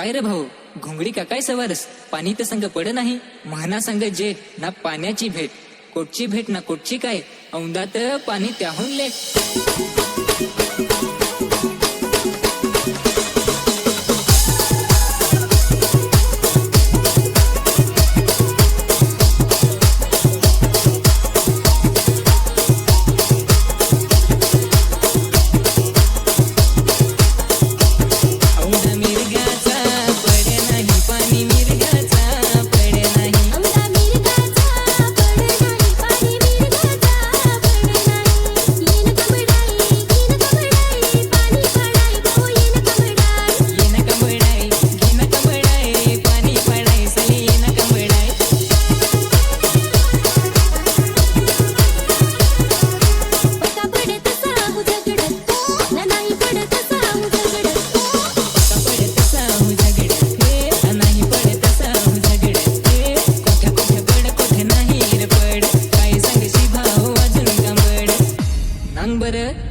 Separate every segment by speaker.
Speaker 1: काय रे भाऊ, घोंगडी का काय सवारस? पाणी तर संग पड नाही, महना संग जे ना पाण्याची भेट. कोटची भेट ना कोटची काय, औंदात पाणी त्याहून लेट.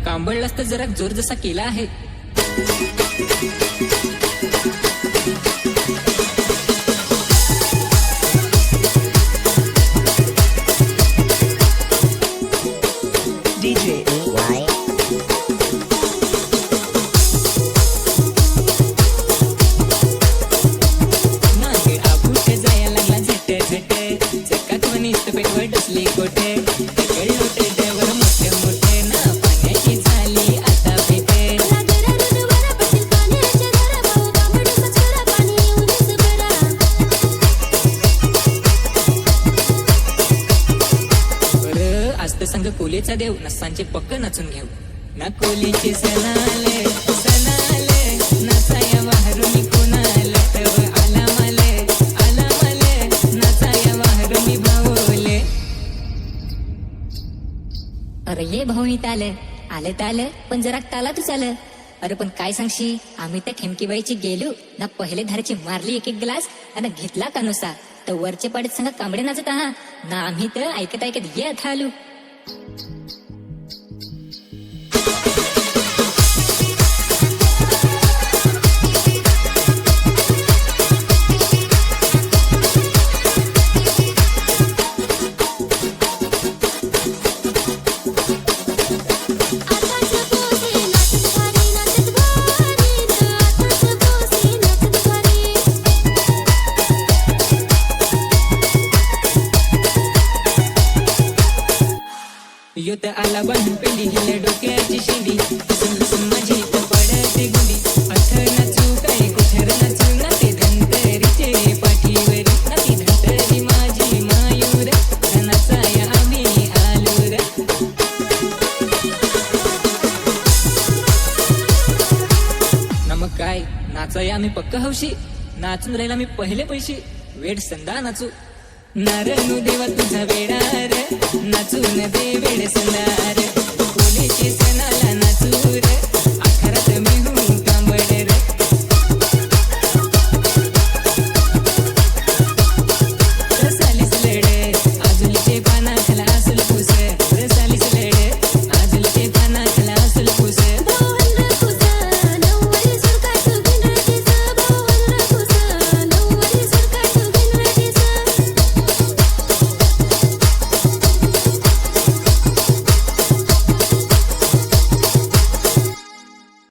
Speaker 1: कांबळलास तर जरा जोर जसा केला आहे.
Speaker 2: DJ AY.
Speaker 1: मागे आपुटे जाया लागला झट झट, चकात वनिस्त पेटवर डसली कोठे. लोटे देवर मोठे मोठे ना पाण्याची झाली आता पेटे. आज तर संग कोलेचा देव, नसांचे पक्क नाचून घेऊ ना. कोलीचे सणाले सणाले, नाचाया वाहरूनी कोणाला आला माले नाचाया वाहरूनी भावले.
Speaker 3: अरे ये भाऊ आलं तालं पण जरा ताला तू चाल. अरे पण काय सांगशी, आम्ही त्या ठेमकीबाईची गेलो ना, पहिले धाराची मारली एक ग्लास आणि घेतला कानोसा. तर वरचे पाडीत संग कांबडे नाचत आहात ना, आम्ही तर ऐकत येत आलो.
Speaker 1: योत आला बांधून पेंडी, हिला डोक्याची शेंडी. लसून माझी तर पडते गुंडी. अथ नाचू काय कुठर नाचू ना, ते धंतरीचे पाठीवरी ना, ती धंतरी माझी मायूर. नाचाया आम्ही आलूर. ना मग काय, नाचाया आम्ही पक्क हौशी. नाचून राहिला मी पहिले पैसे, वेड संदा नाचू. नारणू देवा तुझा वेडार, नाचून दे वेड संदार. कोलीची सणाला नाचू रे.